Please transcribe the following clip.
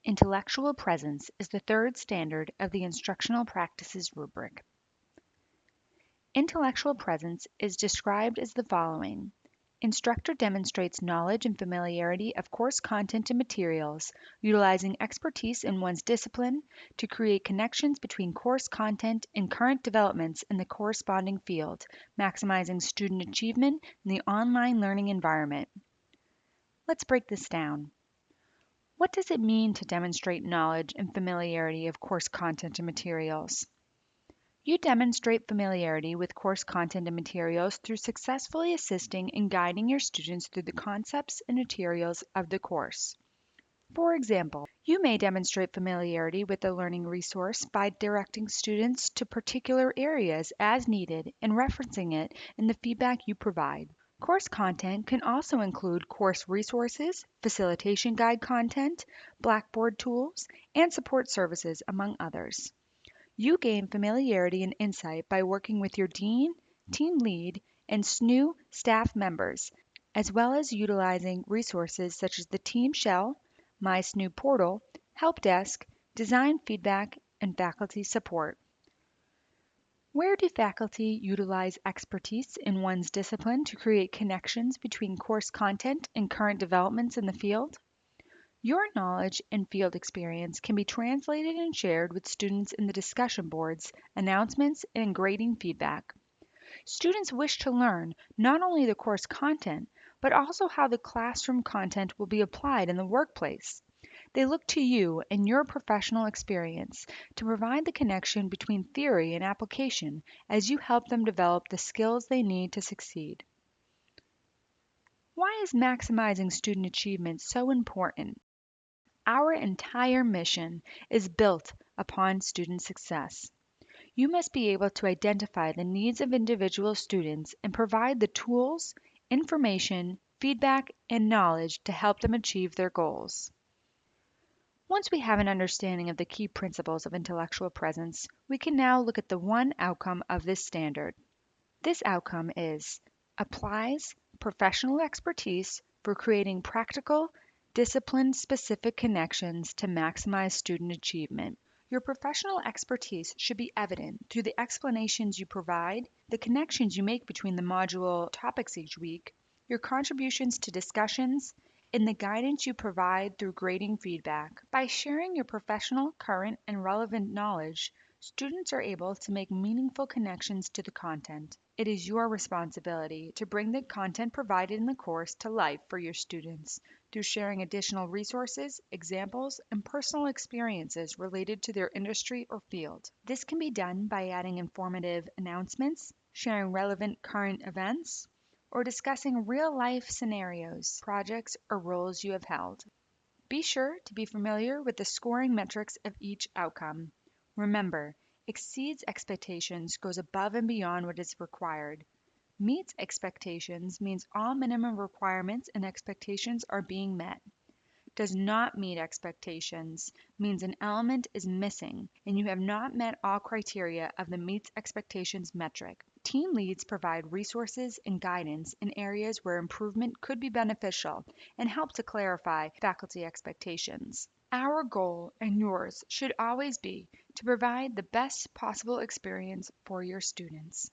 Intellectual presence is the third standard of the Instructional Practices Rubric. Intellectual presence is described as the following. Instructor demonstrates knowledge and familiarity of course content and materials, utilizing expertise in one's discipline to create connections between course content and current developments in the corresponding field, maximizing student achievement in the online learning environment. Let's break this down. What does it mean to demonstrate knowledge and familiarity of course content and materials? You demonstrate familiarity with course content and materials through successfully assisting and guiding your students through the concepts and materials of the course. For example, you may demonstrate familiarity with the learning resource by directing students to particular areas as needed and referencing it in the feedback you provide. Course content can also include course resources, facilitation guide content, Blackboard tools, and support services, among others. You gain familiarity and insight by working with your dean, team lead, and SNU staff members, as well as utilizing resources such as the Team Shell, My SNU Portal, Help Desk, Design Feedback, and faculty support. Where do faculty utilize expertise in one's discipline to create connections between course content and current developments in the field? Your knowledge and field experience can be translated and shared with students in the discussion boards, announcements, and grading feedback. Students wish to learn not only the course content, but also how the classroom content will be applied in the workplace. They look to you and your professional experience to provide the connection between theory and application as you help them develop the skills they need to succeed. Why is maximizing student achievement so important? Our entire mission is built upon student success. You must be able to identify the needs of individual students and provide the tools, information, feedback, and knowledge to help them achieve their goals. Once we have an understanding of the key principles of intellectual presence, we can now look at the one outcome of this standard. This outcome is applies professional expertise for creating practical, discipline-specific connections to maximize student achievement. Your professional expertise should be evident through the explanations you provide, the connections you make between the module topics each week, your contributions to discussions, and the guidance you provide through grading feedback. By sharing your professional, current, and relevant knowledge, students are able to make meaningful connections to the content. It is your responsibility to bring the content provided in the course to life for your students through sharing additional resources, examples, and personal experiences related to their industry or field. This can be done by adding informative announcements, sharing relevant current events, or discussing real-life scenarios, projects, or roles you have held. Be sure to be familiar with the scoring metrics of each outcome. Remember, exceeds expectations goes above and beyond what is required. Meets expectations means all minimum requirements and expectations are being met. Does not meet expectations means an element is missing and you have not met all criteria of the meets expectations metric. Team leads provide resources and guidance in areas where improvement could be beneficial and help to clarify faculty expectations. Our goal and yours should always be to provide the best possible experience for your students.